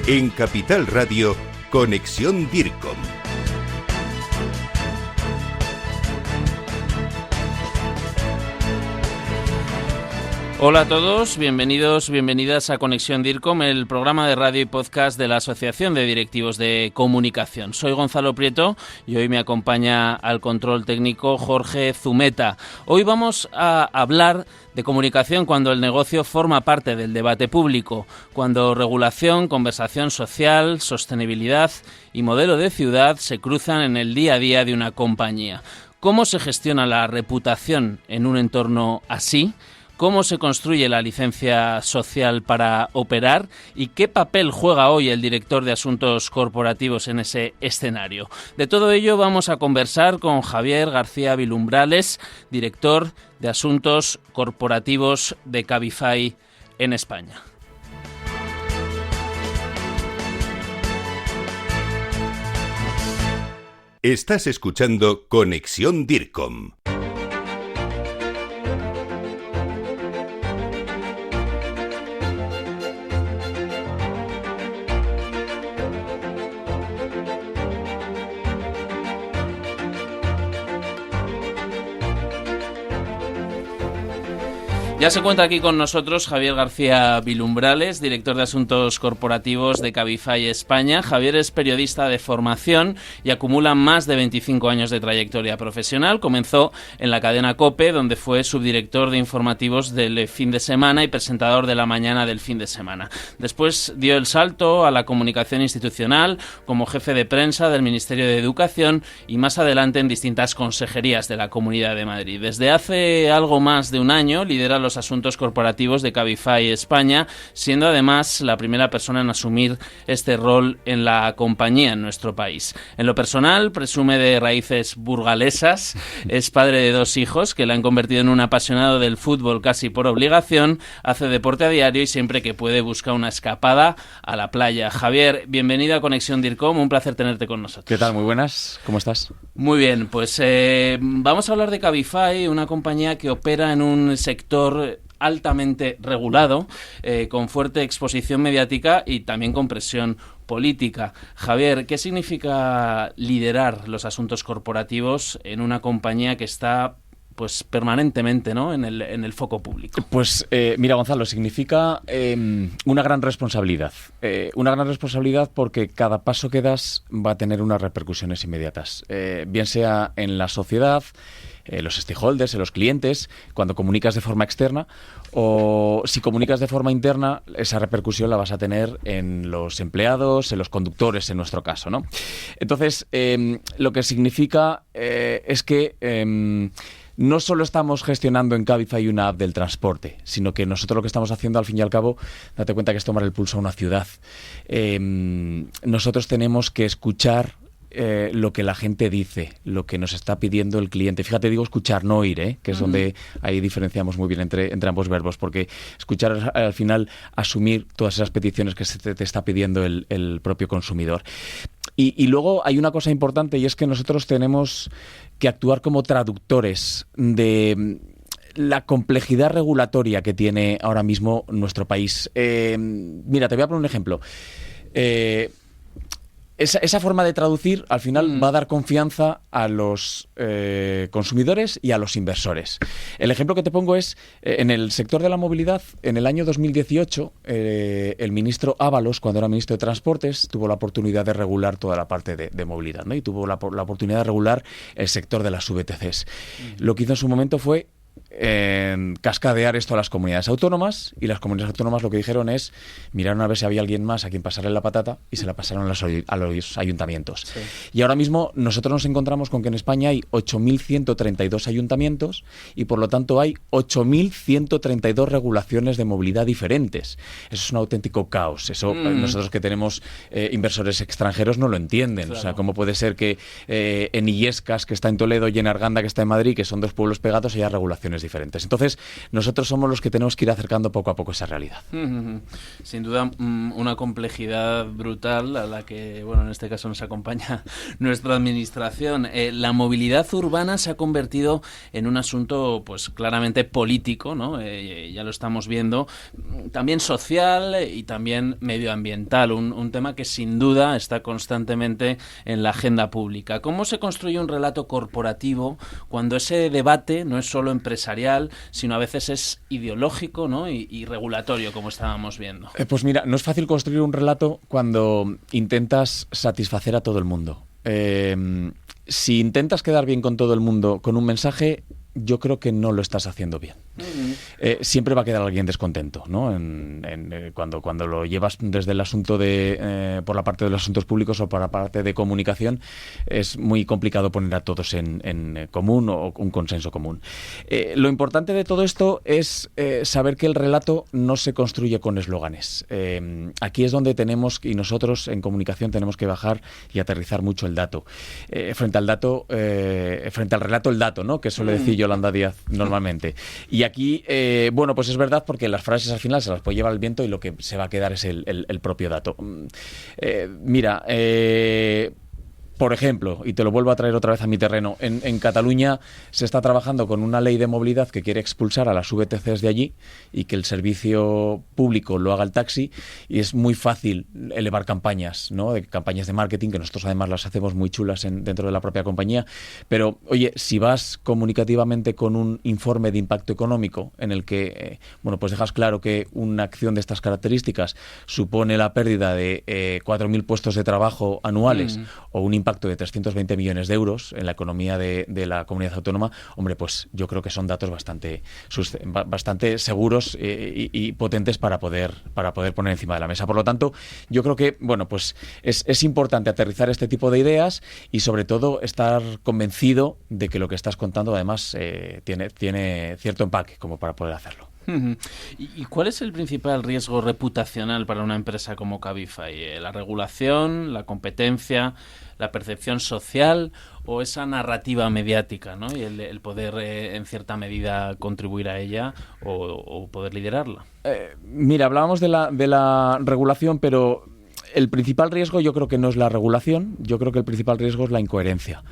En Capital Radio, Conexión DIRCOM. Hola a todos, bienvenidas a Conexión DIRCOM, el programa de radio y podcast de la Asociación de Directivos de Comunicación. Soy Gonzalo Prieto y hoy me acompaña al control técnico Jorge Zumeta. Hoy vamos a hablar de comunicación cuando el negocio forma parte del debate público, cuando regulación, conversación social, sostenibilidad y modelo de ciudad se cruzan en el día a día de una compañía. ¿Cómo se gestiona la reputación en un entorno así? ¿Cómo se construye la licencia social para operar? ¿Y qué papel juega hoy el director de Asuntos Corporativos en ese escenario? De todo ello vamos a conversar con Javier García Vilumbrales, director de Asuntos Corporativos de Cabify en España. Estás escuchando Conexión DIRCOM. Ya se cuenta aquí con nosotros Javier García Vilumbrales, director de Asuntos Corporativos de Cabify España. Javier es periodista de formación y acumula más de 25 años de trayectoria profesional. Comenzó en la cadena COPE, donde fue subdirector de informativos del fin de semana y presentador de la mañana del fin de semana. Después dio el salto a la comunicación institucional como jefe de prensa del Ministerio de Educación y más adelante en distintas consejerías de la Comunidad de Madrid. Desde hace algo más de un año lidera los asuntos corporativos de Cabify España, siendo además la primera persona en asumir este rol en la compañía en nuestro país. En lo personal, presume de raíces burgalesas, es padre de 2 hijos que le han convertido en un apasionado del fútbol casi por obligación, hace deporte a diario y siempre que puede busca una escapada a la playa. Javier, bienvenido a Conexión DIRCOM, un placer tenerte con nosotros. ¿Qué tal? Muy buenas, ¿cómo estás? Muy bien, pues vamos a hablar de Cabify, una compañía que opera en un sector altamente regulado, con fuerte exposición mediática y también con presión política. Javier, ¿qué significa liderar los asuntos corporativos en una compañía que está pues permanentemente, ¿no?, en el foco público? Pues mira, Gonzalo, significa una gran responsabilidad. Una gran responsabilidad porque cada paso que das va a tener unas repercusiones inmediatas. Bien sea en la sociedad, los stakeholders, en los clientes, cuando comunicas de forma externa, o si comunicas de forma interna, esa repercusión la vas a tener en los empleados, en los conductores, en nuestro caso, ¿no? Entonces, lo que significa es que no solo estamos gestionando en Cabify una app del transporte, sino que nosotros lo que estamos haciendo, al fin y al cabo, date cuenta que es tomar el pulso a una ciudad. Nosotros tenemos que escuchar lo que la gente dice, lo que nos está pidiendo el cliente. Fíjate, digo escuchar, no oír, que es donde ahí diferenciamos muy bien entre ambos verbos, porque escuchar al final asumir todas esas peticiones que te está pidiendo el propio consumidor. Y luego hay una cosa importante, y es que nosotros tenemos que actuar como traductores de la complejidad regulatoria que tiene ahora mismo nuestro país. Mira, te voy a poner un ejemplo. Esa forma de traducir al final va a dar confianza a los consumidores y a los inversores. El ejemplo que te pongo es, en el sector de la movilidad, en el año 2018, el ministro Ábalos, cuando era ministro de Transportes, tuvo la oportunidad de regular toda la parte de movilidad, ¿no? Y tuvo la oportunidad de regular el sector de las VTCs. Lo que hizo en su momento fue cascadear esto a las comunidades autónomas, y las comunidades autónomas lo que dijeron es, miraron a ver si había alguien más a quien pasarle la patata y se la pasaron a los ayuntamientos. Sí. Y ahora mismo nosotros nos encontramos con que en España hay 8.132 ayuntamientos y por lo tanto hay 8.132 regulaciones de movilidad diferentes. Eso es un auténtico caos. Eso nosotros que tenemos inversores extranjeros no lo entienden. Claro. O sea, ¿cómo puede ser que en Illescas, que está en Toledo, y en Arganda, que está en Madrid, que son 2 pueblos pegados, haya regulaciones generaciones diferentes. Entonces, nosotros somos los que tenemos que ir acercando poco a poco esa realidad. Sin duda, una complejidad brutal a la que, bueno, en este caso nos acompaña nuestra administración. La movilidad urbana se ha convertido en un asunto, pues claramente político, ¿no? Ya lo estamos viendo, también social y también medioambiental, un tema que sin duda está constantemente en la agenda pública. ¿Cómo se construye un relato corporativo cuando ese debate no es solo empresarial, sino a veces es ideológico, ¿no? y regulatorio, como estábamos viendo? Pues mira, no es fácil construir un relato cuando intentas satisfacer a todo el mundo. Si intentas quedar bien con todo el mundo con un mensaje, yo creo que no lo estás haciendo bien. Siempre va a quedar alguien descontento, ¿no? Cuando lo llevas desde el asunto por la parte de los asuntos públicos o por la parte de comunicación, es muy complicado poner a todos en común o un consenso común. Lo importante de todo esto es saber que el relato no se construye con eslóganes. Aquí es donde tenemos, y nosotros en comunicación tenemos que bajar y aterrizar mucho el dato. Frente al relato, el dato, ¿no? Que suele decir Yolanda Díaz normalmente. Y aquí, bueno, pues es verdad, porque las frases al final se las puede llevar el viento y lo que se va a quedar es el propio dato. Mira, por ejemplo, y te lo vuelvo a traer otra vez a mi terreno, en Cataluña se está trabajando con una ley de movilidad que quiere expulsar a las VTCs de allí y que el servicio público lo haga el taxi, y es muy fácil elevar campañas, ¿no? Campañas de marketing, que nosotros además las hacemos muy chulas dentro de la propia compañía, pero oye, si vas comunicativamente con un informe de impacto económico en el que, bueno, pues dejas claro que una acción de estas características supone la pérdida de 4.000 puestos de trabajo anuales o un impacto de 320 millones de euros en la economía de la comunidad autónoma, hombre, pues yo creo que son datos bastante seguros y potentes para poder poner encima de la mesa. Por lo tanto, yo creo que, bueno, pues es importante aterrizar este tipo de ideas y sobre todo estar convencido de que lo que estás contando además tiene cierto empaque como para poder hacerlo. ¿Y cuál es el principal riesgo reputacional para una empresa como Cabify? ¿La regulación, la competencia, la percepción social o esa narrativa mediática, ¿no? Y el poder, en cierta medida, contribuir a ella o poder liderarla? Mira, hablábamos de la regulación, pero el principal riesgo yo creo que no es la regulación, yo creo que el principal riesgo es la incoherencia.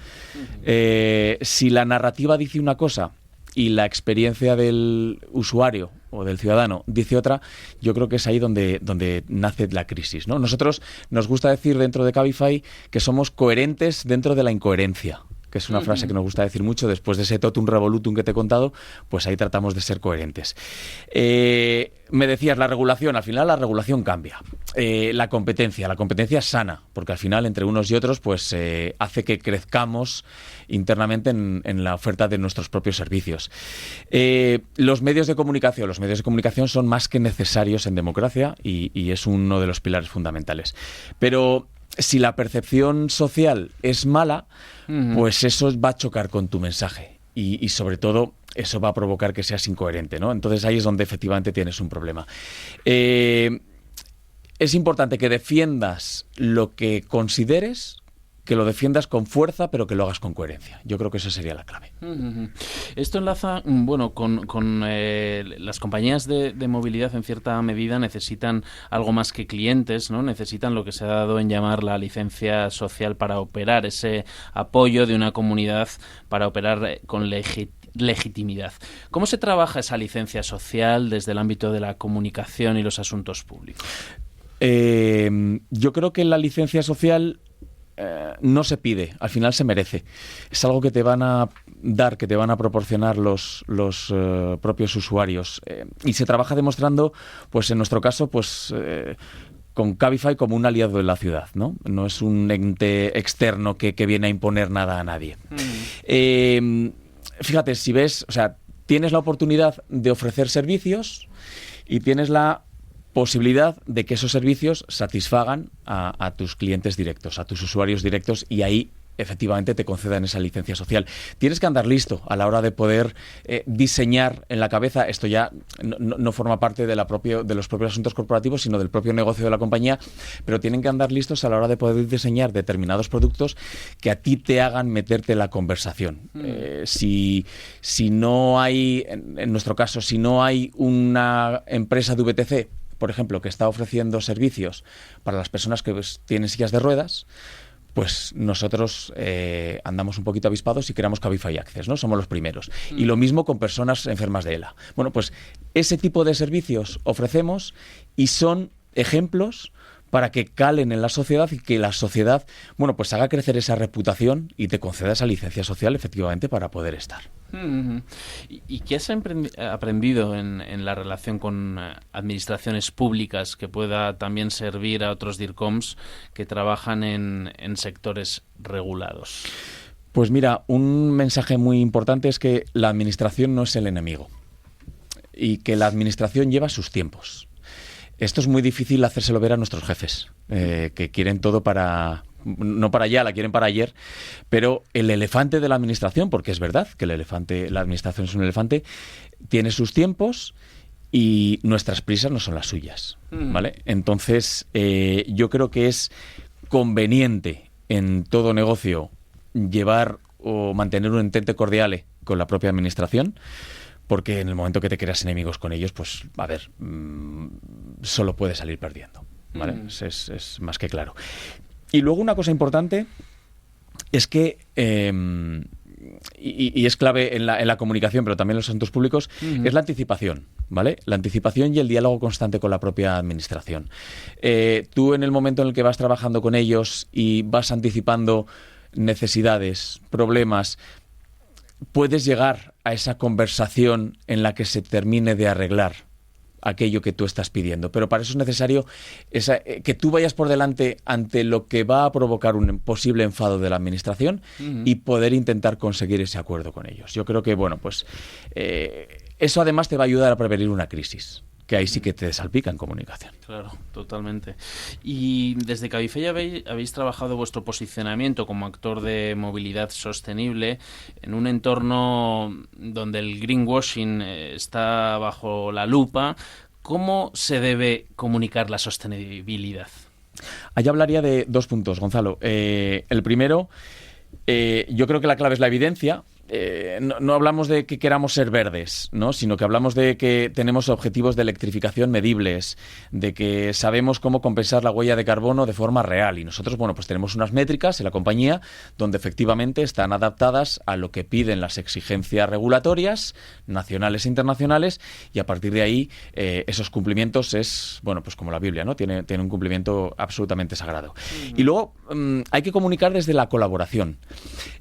Si la narrativa dice una cosa y la experiencia del usuario o del ciudadano dice otra, yo creo que es ahí donde nace la crisis, ¿no? Nosotros nos gusta decir dentro de Cabify que somos coherentes dentro de la incoherencia, que es una frase que nos gusta decir mucho. Después de ese totum revolutum que te he contado, pues ahí tratamos de ser coherentes. Me decías, la regulación, al final la regulación cambia. La competencia es sana, porque al final entre unos y otros pues hace que crezcamos internamente en la oferta de nuestros propios servicios. Los medios de comunicación son más que necesarios en democracia y es uno de los pilares fundamentales. Pero si la percepción social es mala, pues eso va a chocar con tu mensaje y sobre todo eso va a provocar que seas incoherente, ¿no? Entonces ahí es donde efectivamente tienes un problema. Es importante que defiendas lo que consideres, que lo defiendas con fuerza, pero que lo hagas con coherencia. Yo creo que esa sería la clave. Esto enlaza, bueno, con las compañías de movilidad, en cierta medida necesitan algo más que clientes, ¿no? Necesitan lo que se ha dado en llamar la licencia social para operar, ese apoyo de una comunidad para operar con legitimidad. ¿Cómo se trabaja esa licencia social desde el ámbito de la comunicación y los asuntos públicos? Yo creo que la licencia social no se pide, al final se merece. Es algo que te van a dar, que te van a proporcionar los propios usuarios. Y se trabaja demostrando, pues en nuestro caso, pues con Cabify como un aliado de la ciudad, ¿no? No es un ente externo que viene a imponer nada a nadie. Fíjate, si ves, o sea, tienes la oportunidad de ofrecer servicios y tienes la posibilidad de que esos servicios satisfagan a tus clientes directos, a tus usuarios directos, y ahí efectivamente te concedan esa licencia social. Tienes que andar listo a la hora de poder diseñar en la cabeza, esto ya no forma parte de los propios asuntos corporativos, sino del propio negocio de la compañía, pero tienen que andar listos a la hora de poder diseñar determinados productos que a ti te hagan meterte en la conversación. Si no hay, en nuestro caso, si no hay una empresa de VTC, por ejemplo, que está ofreciendo servicios para las personas que tienen sillas de ruedas, pues nosotros andamos un poquito avispados y creamos Cabify Access, ¿no? Somos los primeros. Y lo mismo con personas enfermas de ELA. Bueno, pues ese tipo de servicios ofrecemos y son ejemplos para que calen en la sociedad y que la sociedad, bueno, pues haga crecer esa reputación y te conceda esa licencia social efectivamente para poder estar. ¿Y qué has aprendido en la relación con administraciones públicas que pueda también servir a otros DIRCOMs que trabajan en sectores regulados? Pues mira, un mensaje muy importante es que la administración no es el enemigo y que la administración lleva sus tiempos. Esto es muy difícil hacérselo ver a nuestros jefes, que quieren todo no para allá, la quieren para ayer, pero el elefante de la administración, porque es verdad que la administración es un elefante, tiene sus tiempos y nuestras prisas no son las suyas, ¿vale? Entonces, yo creo que es conveniente en todo negocio llevar o mantener un entente cordial con la propia administración, porque en el momento que te creas enemigos con ellos, pues, a ver, solo puedes salir perdiendo, ¿vale? Es más que claro. Y luego una cosa importante es que, y es clave en la comunicación, pero también en los asuntos públicos, es la anticipación, ¿vale? La anticipación y el diálogo constante con la propia administración. Tú en el momento en el que vas trabajando con ellos y vas anticipando necesidades, problemas, puedes llegar a esa conversación en la que se termine de arreglar aquello que tú estás pidiendo. Pero para eso es necesario que tú vayas por delante ante lo que va a provocar un posible enfado de la administración y poder intentar conseguir ese acuerdo con ellos. Yo creo que, bueno, pues eso además te va a ayudar a prevenir una crisis, que ahí sí que te salpica en comunicación. Claro, totalmente. Y desde Cabify habéis trabajado vuestro posicionamiento como actor de movilidad sostenible en un entorno donde el greenwashing está bajo la lupa. ¿Cómo se debe comunicar la sostenibilidad? Allá hablaría de 2 puntos, Gonzalo. El primero, yo creo que la clave es la evidencia. No hablamos de que queramos ser verdes, ¿no? Sino que hablamos de que tenemos objetivos de electrificación medibles, de que sabemos cómo compensar la huella de carbono de forma real. Y nosotros, bueno, pues tenemos unas métricas en la compañía donde efectivamente están adaptadas a lo que piden las exigencias regulatorias nacionales e internacionales, y a partir de ahí esos cumplimientos es, bueno, pues como la Biblia, ¿no? Tiene un cumplimiento absolutamente sagrado. Y luego hay que comunicar desde la colaboración.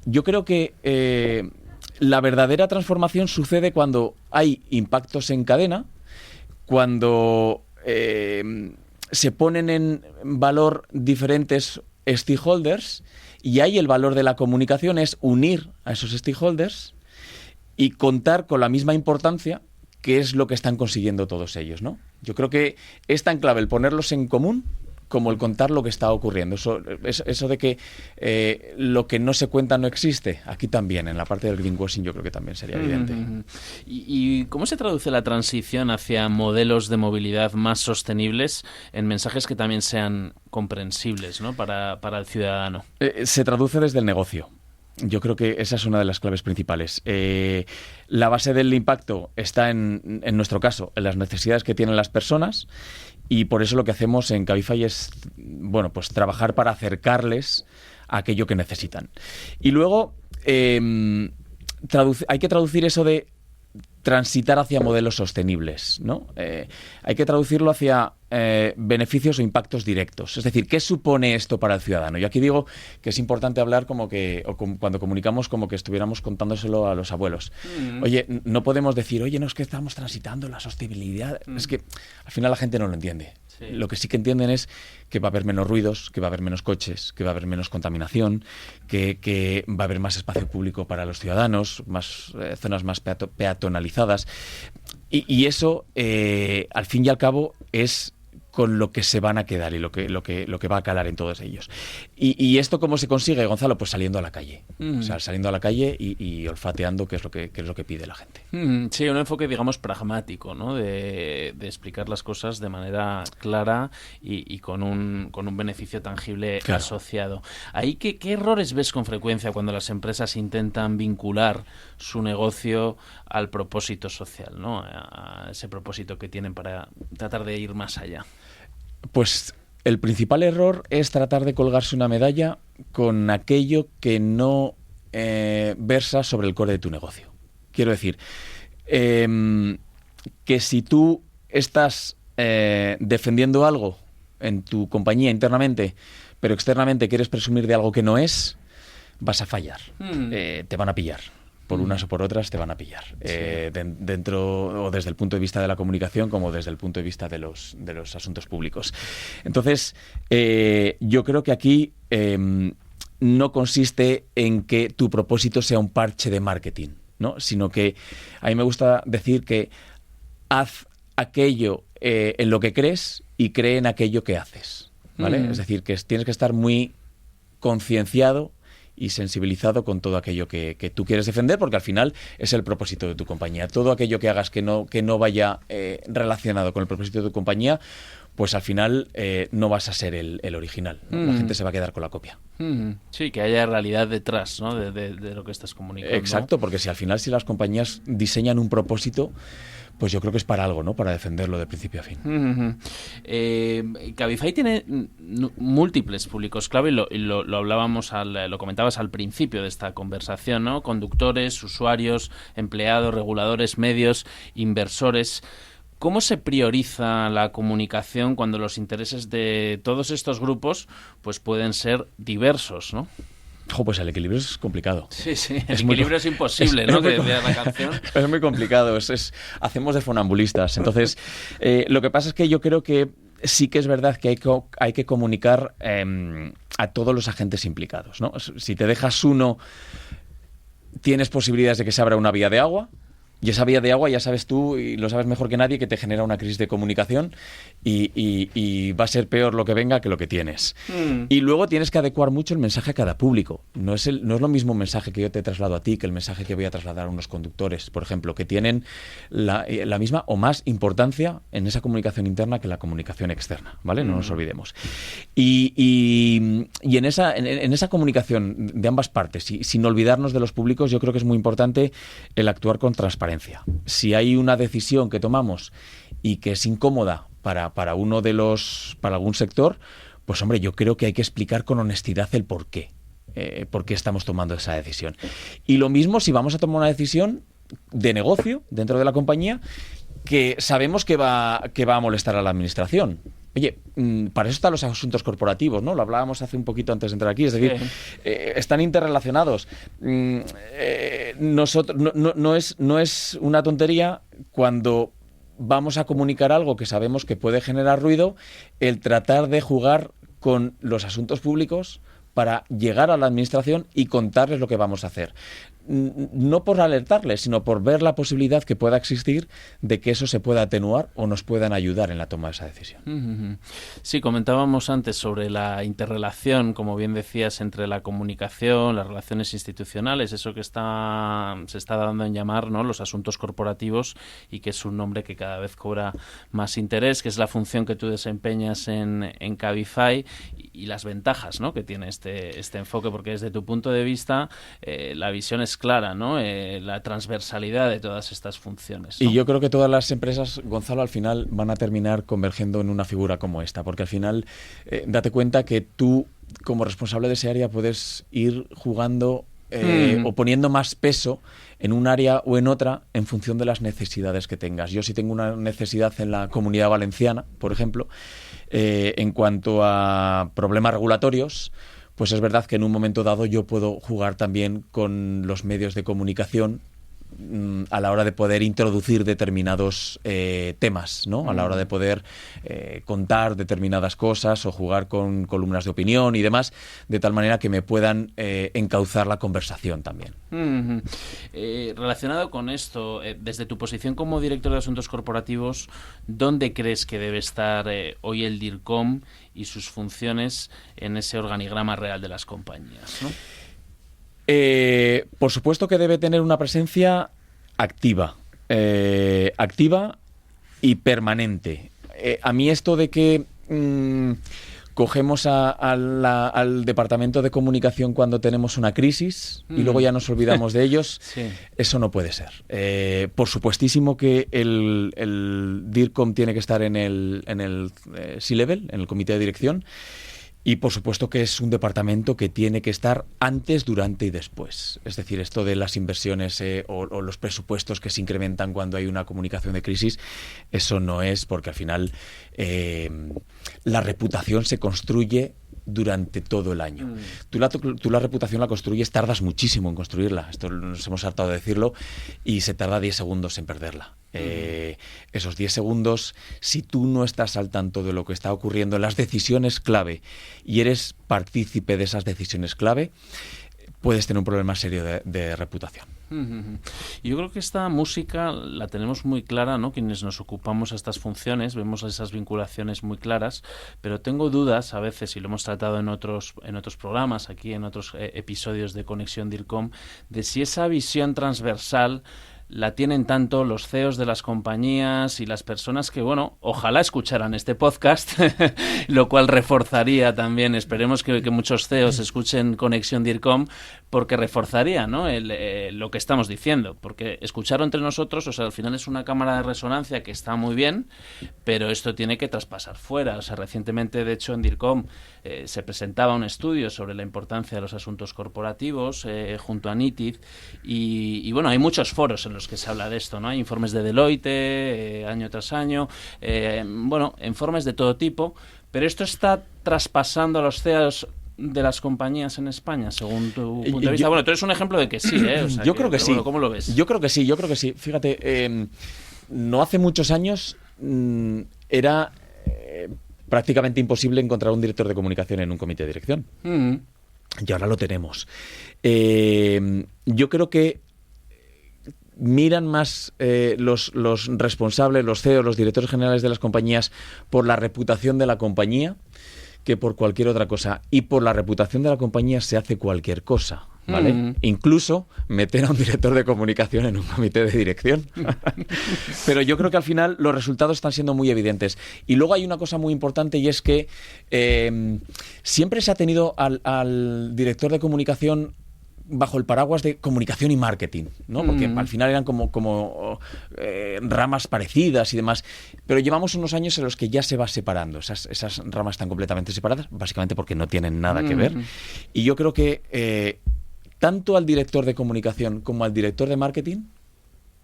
Yo creo que la verdadera transformación sucede cuando hay impactos en cadena, cuando se ponen en valor diferentes stakeholders, y ahí el valor de la comunicación es unir a esos stakeholders y contar con la misma importancia que es lo que están consiguiendo todos ellos, ¿no? Yo creo que es tan clave el ponerlos en común como el contar lo que está ocurriendo. Eso de que lo que no se cuenta no existe, aquí también, en la parte del greenwashing, yo creo que también sería evidente. ¿Y cómo se traduce la transición hacia modelos de movilidad más sostenibles en mensajes que también sean comprensibles, ¿no? para el ciudadano? Se traduce desde el negocio. Yo creo que esa es una de las claves principales. La base del impacto está en nuestro caso, en las necesidades que tienen las personas, y por eso lo que hacemos en Cabify es, bueno, pues trabajar para acercarles a aquello que necesitan. Y luego hay que traducir eso de transitar hacia modelos sostenibles, ¿no? Hay que traducirlo hacia beneficios o impactos directos. Es decir, ¿qué supone esto para el ciudadano? Yo aquí digo que es importante hablar cuando comunicamos como que estuviéramos contándoselo a los abuelos. Oye, no podemos decir, oye, no, es que estamos transitando la sostenibilidad. Es que al final la gente no lo entiende. Sí. Lo que sí que entienden es que va a haber menos ruidos, que va a haber menos coches, que va a haber menos contaminación, que va a haber más espacio público para los ciudadanos, más zonas más peatonalizadas. Y eso, al fin y al cabo, es con lo que se van a quedar y lo que va a calar en todos ellos. ¿Y esto cómo se consigue, Gonzalo? Pues saliendo a la calle. O sea, saliendo a la calle y olfateando qué es lo que pide la gente. Sí, un enfoque, digamos, pragmático, ¿no? De explicar las cosas de manera clara y con un beneficio tangible asociado. Ahí, ¿qué errores ves con frecuencia cuando las empresas intentan vincular su negocio al propósito social, ¿no? A ese propósito que tienen para tratar de ir más allá? Pues el principal error es tratar de colgarse una medalla con aquello que no versa sobre el core de tu negocio. Quiero decir, que si tú estás defendiendo algo en tu compañía internamente, pero externamente quieres presumir de algo que no es, vas a fallar. Te van a pillar. Por unas o por otras te van a pillar. Dentro o desde el punto de vista de la comunicación como desde el punto de vista de los asuntos públicos. Entonces, yo creo que aquí no consiste en que tu propósito sea un parche de marketing, ¿no? Sino que a mí me gusta decir que haz aquello en lo que crees y cree en aquello que haces, ¿vale? Es decir, que tienes que estar muy concienciado y sensibilizado con todo aquello que tú quieres defender, porque al final es el propósito de tu compañía. Todo aquello que hagas que no vaya relacionado con el propósito de tu compañía, pues al final no vas a ser el original, ¿no? La gente se va a quedar con la copia. Sí, que haya realidad detrás, ¿no? de lo que estás comunicando. Exacto, porque si las compañías diseñan un propósito, pues yo creo que es para algo, ¿no? Para defenderlo de principio a fin. Cabify tiene múltiples públicos clave y lo hablábamos, lo comentabas al principio de esta conversación, ¿no? Conductores, usuarios, empleados, reguladores, medios, inversores. ¿Cómo se prioriza la comunicación cuando los intereses de todos estos grupos pues pueden ser diversos, ¿no? Pues el equilibrio es complicado. Sí, el equilibrio es imposible, ¿no? Que decía la canción. Es muy complicado, hacemos de funambulistas. Entonces, lo que pasa es que yo creo que sí que es verdad que hay que comunicar a todos los agentes implicados, ¿no? Si te dejas uno, tienes posibilidades de que se abra una vía de agua. Y esa vía de agua, ya sabes tú, y lo sabes mejor que nadie, que te genera una crisis de comunicación y va a ser peor lo que venga que lo que tienes. Y luego tienes que adecuar mucho el mensaje a cada público. No es lo mismo mensaje que yo te traslado a ti que el mensaje que voy a trasladar a unos conductores, por ejemplo, que tienen la misma o más importancia en esa comunicación interna que la comunicación externa, ¿vale? No nos olvidemos. Y en esa comunicación de ambas partes, y sin olvidarnos de los públicos, yo creo que es muy importante el actuar con transparencia. Si hay una decisión que tomamos y que es incómoda para algún sector, pues hombre, yo creo que hay que explicar con honestidad el por qué estamos tomando esa decisión. Y lo mismo si vamos a tomar una decisión de negocio dentro de la compañía que sabemos que va a molestar a la administración. Oye, para eso están los asuntos corporativos, ¿no? Lo hablábamos hace un poquito antes de entrar aquí, es decir, están interrelacionados. Nosotros no es una tontería cuando vamos a comunicar algo que sabemos que puede generar ruido, el tratar de jugar con los asuntos públicos para llegar a la administración y contarles lo que vamos a hacer. No por alertarles, sino por ver la posibilidad que pueda existir de que eso se pueda atenuar o nos puedan ayudar en la toma de esa decisión. Sí, comentábamos antes sobre la interrelación, como bien decías, entre la comunicación, las relaciones institucionales, eso que se está dando en llamar, ¿no?, los asuntos corporativos, y que es un nombre que cada vez cobra más interés, que es la función que tú desempeñas en Cabify, y las ventajas, ¿no?, que tiene este enfoque, porque desde tu punto de vista la visión es clara, ¿no? La transversalidad de todas estas funciones, ¿no? Y yo creo que todas las empresas, Gonzalo, al final van a terminar convergiendo en una figura como esta, porque al final date cuenta que tú, como responsable de ese área, puedes ir jugando o poniendo más peso en un área o en otra en función de las necesidades que tengas. Yo si tengo una necesidad en la Comunidad Valenciana, por ejemplo, en cuanto a problemas regulatorios, pues es verdad que en un momento dado yo puedo jugar también con los medios de comunicación a la hora de poder introducir determinados temas, ¿no? A la hora de poder contar determinadas cosas o jugar con columnas de opinión y demás, de tal manera que me puedan encauzar la conversación también. Relacionado con esto, desde tu posición como director de asuntos corporativos, ¿dónde crees que debe estar hoy el DIRCOM y sus funciones en ese organigrama real de las compañías, ¿no? Por supuesto que debe tener una presencia activa y permanente. A mí esto de que cogemos al departamento de comunicación cuando tenemos una crisis y luego ya nos olvidamos de ellos, Sí. Eso no puede ser. Por supuestísimo que el DIRCOM tiene que estar en el C-Level, en el comité de dirección. Y por supuesto que es un departamento que tiene que estar antes, durante y después. Es decir, esto de las inversiones o los presupuestos que se incrementan cuando hay una comunicación de crisis, eso no es, porque al final la reputación se construye durante todo el año. Tú la reputación la construyes, tardas muchísimo en construirla. Esto nos hemos hartado de decirlo, y se tarda 10 segundos en perderla. Esos 10 segundos, si tú no estás al tanto de lo que está ocurriendo en las decisiones clave y eres partícipe de esas decisiones clave, puedes tener un problema serio de reputación. Yo creo que esta música la tenemos muy clara, ¿no? Quienes nos ocupamos a estas funciones, vemos esas vinculaciones muy claras, pero tengo dudas a veces, y lo hemos tratado en otros programas, aquí en otros episodios de Conexión DIRCOM, de si esa visión transversal la tienen tanto los CEOs de las compañías y las personas que, bueno, ojalá escucharan este podcast, lo cual reforzaría también, esperemos que muchos CEOs escuchen Conexión DIRCOM, porque reforzaría, ¿no? Lo que estamos diciendo, porque escucharlo entre nosotros, o sea, al final es una cámara de resonancia que está muy bien, pero esto tiene que traspasar fuera. O sea, recientemente, de hecho, en DIRCOM se presentaba un estudio sobre la importancia de los asuntos corporativos junto a NITID, y bueno, hay muchos foros en los que se habla de esto, ¿no? Hay informes de Deloitte año tras año, bueno, informes de todo tipo, pero esto está traspasando a los CEOs de las compañías en España, según tu punto de vista. Bueno, tú eres un ejemplo de que sí, ¿eh? O sea, yo creo que sí. Bueno, ¿cómo lo ves? Yo creo que sí. Fíjate, no hace muchos años era prácticamente imposible encontrar un director de comunicación en un comité de dirección. Y ahora lo tenemos. Yo creo que miran más los responsables, los CEOs, los directores generales de las compañías, por la reputación de la compañía que por cualquier otra cosa. Y por la reputación de la compañía se hace cualquier cosa, ¿vale? Incluso meter a un director de comunicación en un comité de dirección. Pero yo creo que al final los resultados están siendo muy evidentes. Y luego hay una cosa muy importante, y es que siempre se ha tenido al director de comunicación bajo el paraguas de comunicación y marketing, ¿no? Porque al final eran como ramas parecidas y demás, pero llevamos unos años en los que ya se va separando. Esas ramas están completamente separadas, básicamente porque no tienen nada que ver. Y yo creo que tanto al director de comunicación como al director de marketing,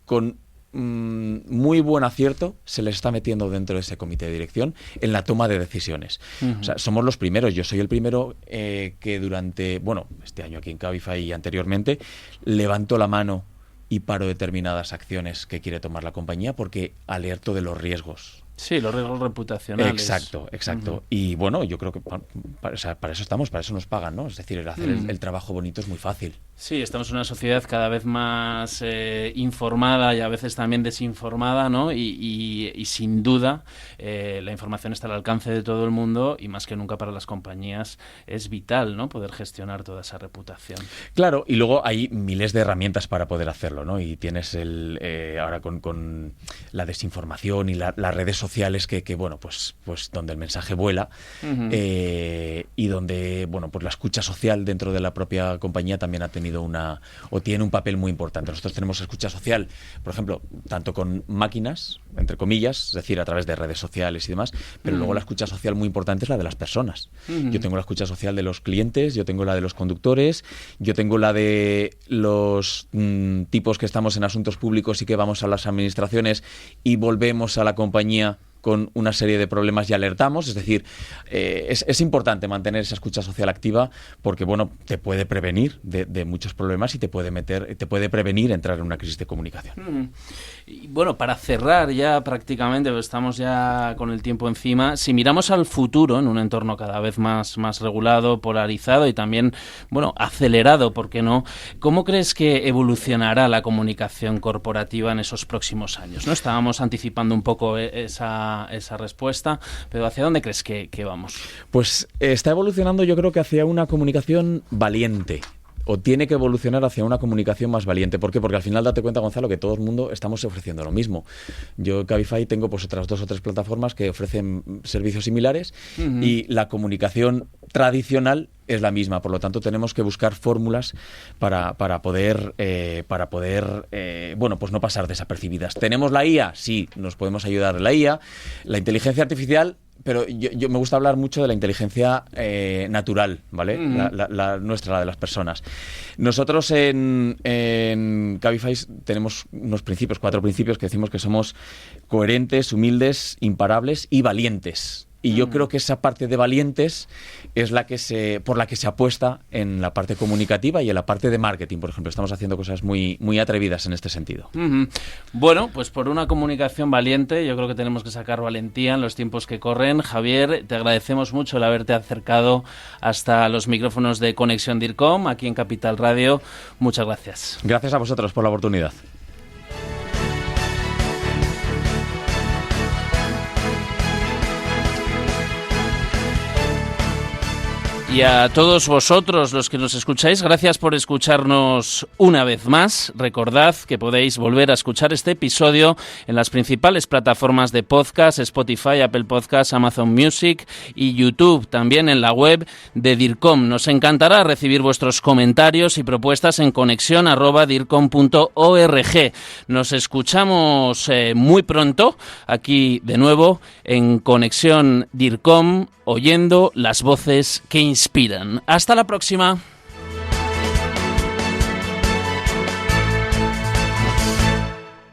con muy buen acierto, se les está metiendo dentro de ese comité de dirección en la toma de decisiones. O sea, somos los primeros. Yo soy el primero que durante, bueno, este año aquí en Cabify y anteriormente, levanto la mano y paro determinadas acciones que quiere tomar la compañía porque alerto de los riesgos. Sí, los riesgos reputacionales. Exacto. Y bueno, yo creo que para eso estamos, para eso nos pagan, ¿no? Es decir, el hacer el trabajo bonito es muy fácil. Sí, estamos en una sociedad cada vez más informada y a veces también desinformada, ¿no? Y sin duda la información está al alcance de todo el mundo, y más que nunca para las compañías es vital, ¿no? Poder gestionar toda esa reputación. Claro, y luego hay miles de herramientas para poder hacerlo, ¿no? Y tienes ahora con la desinformación y las redes sociales que bueno, pues donde el mensaje vuela, y donde, bueno, pues la escucha social dentro de la propia compañía también ha tenido tiene un papel muy importante. Nosotros tenemos escucha social, por ejemplo, tanto con máquinas, entre comillas, es decir, a través de redes sociales y demás, pero luego la escucha social muy importante es la de las personas. Yo tengo la escucha social de los clientes, yo tengo la de los conductores, yo tengo la de los tipos que estamos en asuntos públicos y que vamos a las administraciones y volvemos a la compañía con una serie de problemas y alertamos. Es decir, es importante mantener esa escucha social activa porque, bueno, te puede prevenir de muchos problemas y te puede prevenir entrar en una crisis de comunicación. Y bueno, para cerrar ya prácticamente, estamos ya con el tiempo encima, si miramos al futuro en un entorno cada vez más regulado, polarizado y también, bueno, acelerado, ¿por qué no? ¿Cómo crees que evolucionará la comunicación corporativa en esos próximos años? ¿No? Estábamos anticipando un poco esa respuesta, pero ¿hacia dónde crees que vamos? Pues está evolucionando, yo creo que hacia una comunicación valiente. O tiene que evolucionar hacia una comunicación más valiente. ¿Por qué? Porque al final date cuenta, Gonzalo, que todo el mundo estamos ofreciendo lo mismo. Yo en Cabify tengo pues otras 2 o 3 plataformas que ofrecen servicios similares y la comunicación tradicional es la misma. Por lo tanto, tenemos que buscar fórmulas para poder bueno, pues no pasar desapercibidas. ¿Tenemos la IA? Sí, nos podemos ayudar en la IA. La inteligencia artificial, pero yo me gusta hablar mucho de la inteligencia natural, ¿vale? La nuestra, la de las personas. Nosotros en Cabify tenemos unos principios, 4 principios que decimos que somos coherentes, humildes, imparables y valientes. Y yo creo que esa parte de valientes es por la que se apuesta en la parte comunicativa y en la parte de marketing, por ejemplo. Estamos haciendo cosas muy atrevidas en este sentido. Bueno, pues por una comunicación valiente, yo creo que tenemos que sacar valentía en los tiempos que corren. Javier, te agradecemos mucho el haberte acercado hasta los micrófonos de Conexión DIRCOM, aquí en Capital Radio. Muchas gracias. Gracias a vosotros por la oportunidad. Y a todos vosotros, los que nos escucháis, gracias por escucharnos una vez más. Recordad que podéis volver a escuchar este episodio en las principales plataformas de podcast, Spotify, Apple Podcasts, Amazon Music y YouTube, también en la web de DIRCOM. Nos encantará recibir vuestros comentarios y propuestas en conexion@dircom.org. Nos escuchamos muy pronto, aquí de nuevo en Conexión DIRCOM, oyendo las voces que inspiran. Hasta la próxima.